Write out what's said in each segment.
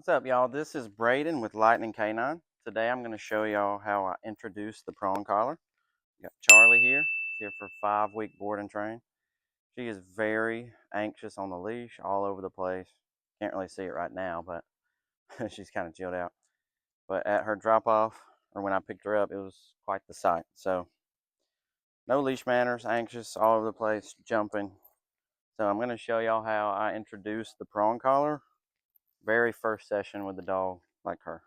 What's up, y'all? This is Braden with Lightning Canine. Today I'm going to show y'all how I introduce the prong collar. Got Charlie here. She's here for 5-week board and train. She is very anxious on the leash, all over the place. Can't really see it right now, but she's kind of chilled out. But at her drop off, or when I picked her up, it was quite the sight. So no leash manners, anxious, all over the place, jumping. So I'm going to show y'all how I introduce the prong collar. Very first session with the dog like her.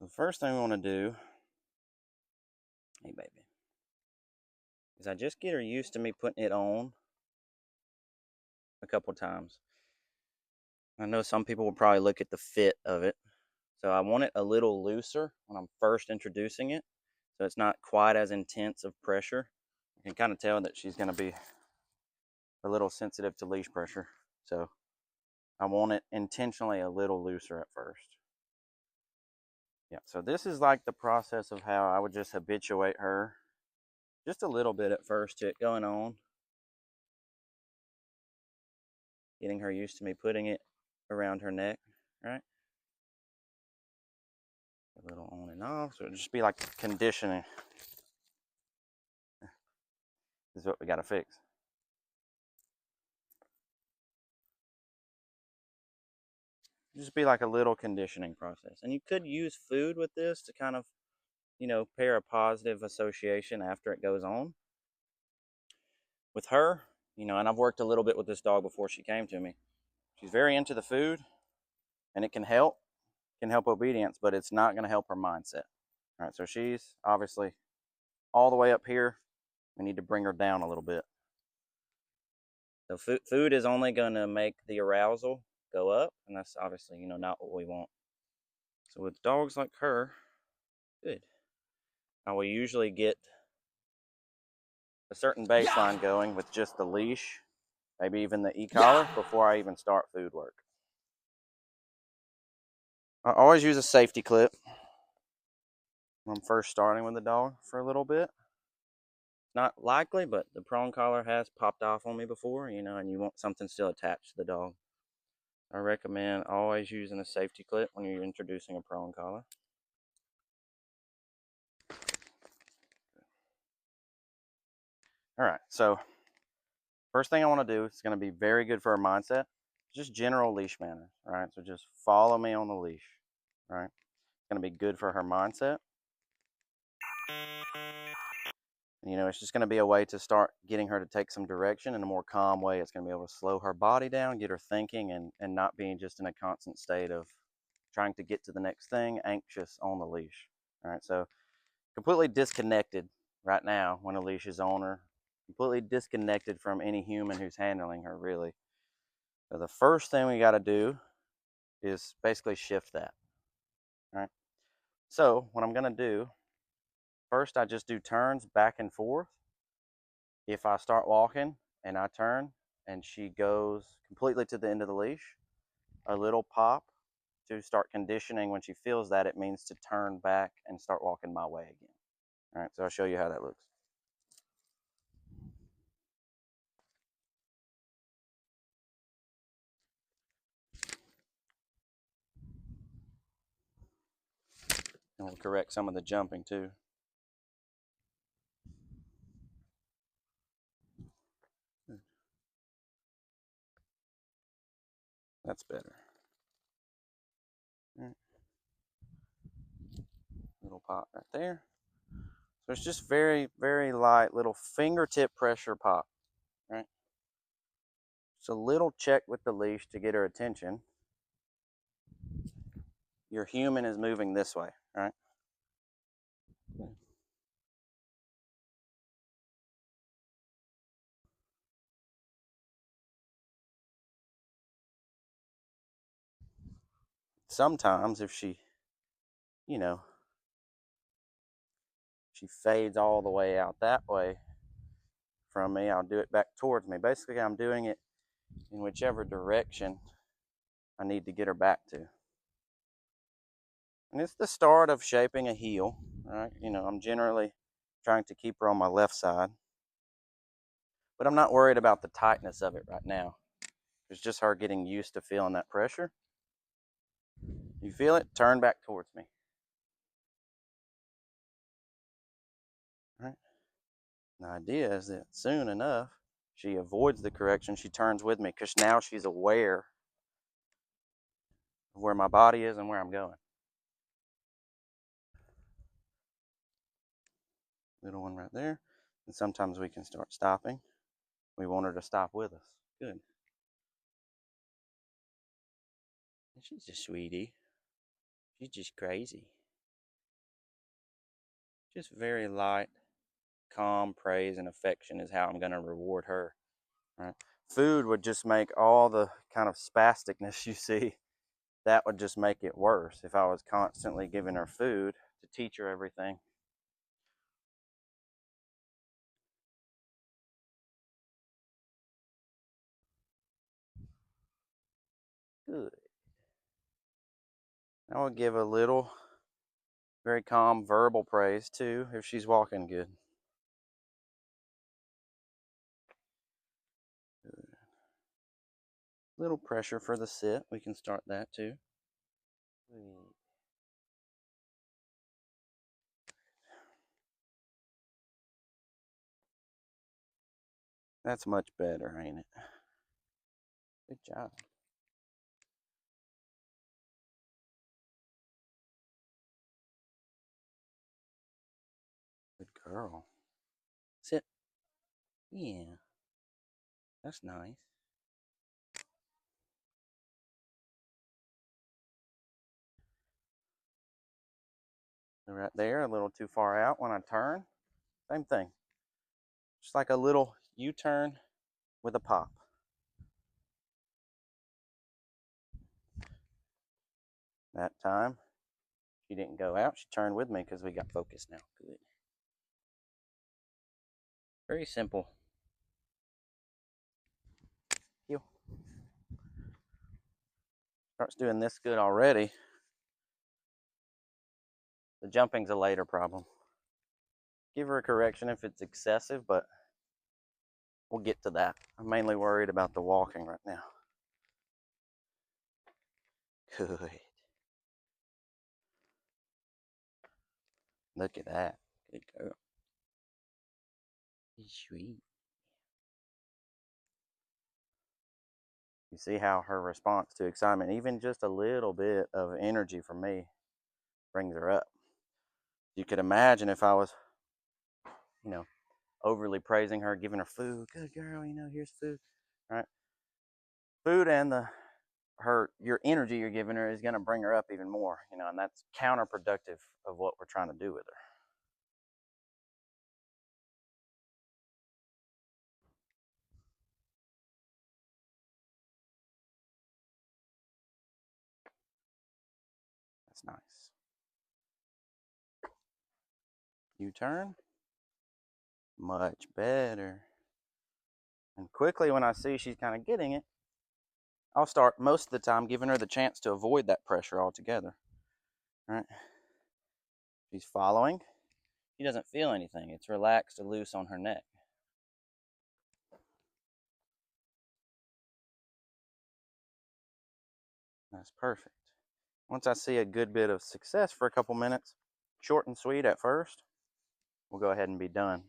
The first thing we want to do, hey baby, is I just get her used to me putting it on a couple times. I know some people will probably look at the fit of it. So I want it a little looser when I'm first introducing it. So it's not quite as intense of pressure. You can kind of tell that she's going to be a little sensitive to leash pressure. So I want it intentionally a little looser at first. Yeah, so this is like the process of how I would just habituate her just a little bit at first to it going on. Getting her used to me putting it around her neck, right? A little on and off, so it'll just be like conditioning. This is what we got to fix. Just be like a little conditioning process. And you could use food with this to kind of, pair a positive association after it goes on. With her, and I've worked a little bit with this dog before she came to me. She's very into the food, and it can help obedience, but it's not going to help her mindset. All right, so she's obviously all the way up here. We need to bring her down a little bit. So food is only going to make the arousal go up, and that's obviously, not what we want. So with dogs like her, good. I will usually get a certain baseline going with just the leash, maybe even the e-collar, before I even start food work. I always use a safety clip when I'm first starting with the dog for a little bit. Not likely, but the prong collar has popped off on me before, and you want something still attached to the dog. I recommend always using a safety clip when you're introducing a prong collar. All right, so first thing I want to do, it's going to be very good for her mindset, just general leash manners, all right? So just follow me on the leash, all right? It's going to be good for her mindset. It's just going to be a way to start getting her to take some direction in a more calm way. It's going to be able to slow her body down, get her thinking, and not being just in a constant state of trying to get to the next thing, anxious on the leash. All right, so completely disconnected right now when a leash is on her, completely disconnected from any human who's handling her, really. So the first thing we got to do is basically shift that. All right, so what I'm going to do, first I just do turns back and forth. If I start walking and I turn and she goes completely to the end of the leash, a little pop to start conditioning. When she feels that, it means to turn back and start walking my way again. All right, so I'll show you how that looks. And we'll correct some of the jumping too. That's better. All right. Little pop right there. So it's just very, very light, little fingertip pressure pop, right? Just a little check with the leash to get her attention. Your human is moving this way, right? Sometimes if she, you know, she fades all the way out that way from me, I'll do it back towards me. Basically, I'm doing it in whichever direction I need to get her back to. And it's the start of shaping a heel, right? I'm generally trying to keep her on my left side. But I'm not worried about the tightness of it right now. It's just her getting used to feeling that pressure. You feel it? Turn back towards me. All right. The idea is that soon enough, she avoids the correction. She turns with me because now she's aware of where my body is and where I'm going. Little one right there. And sometimes we can start stopping. We want her to stop with us. Good. She's a sweetie. She's just crazy. Just very light, calm praise and affection is how I'm going to reward her. Right? Food would just make all the kind of spasticness you see, that would just make it worse if I was constantly giving her food to teach her everything. Good. I will give a little, very calm verbal praise too if she's walking good. Little pressure for the sit. We can start that too. That's much better, ain't it? Good job. Good girl. Sit. Yeah. That's nice. Right there, a little too far out when I turn. Same thing. Just like a little U-turn with a pop. That time, she didn't go out. She turned with me because we got focused now. Good. Very simple. Heel. Starts doing this good already. The jumping's a later problem. Give her a correction if it's excessive, but we'll get to that. I'm mainly worried about the walking right now. Good. Look at that. Good girl. He's sweet. You see how her response to excitement, even just a little bit of energy from me, brings her up. You could imagine if I was, you know, overly praising her, giving her food. Good girl, here's food. Right? Food and your energy you're giving her is going to bring her up even more, and that's counterproductive of what we're trying to do with her. That's nice. U-turn. Much better. And quickly, when I see she's kind of getting it, I'll start most of the time giving her the chance to avoid that pressure altogether. All right? She's following. She doesn't feel anything. It's relaxed and loose on her neck. That's perfect. Once I see a good bit of success for a couple minutes, short and sweet at first, we'll go ahead and be done.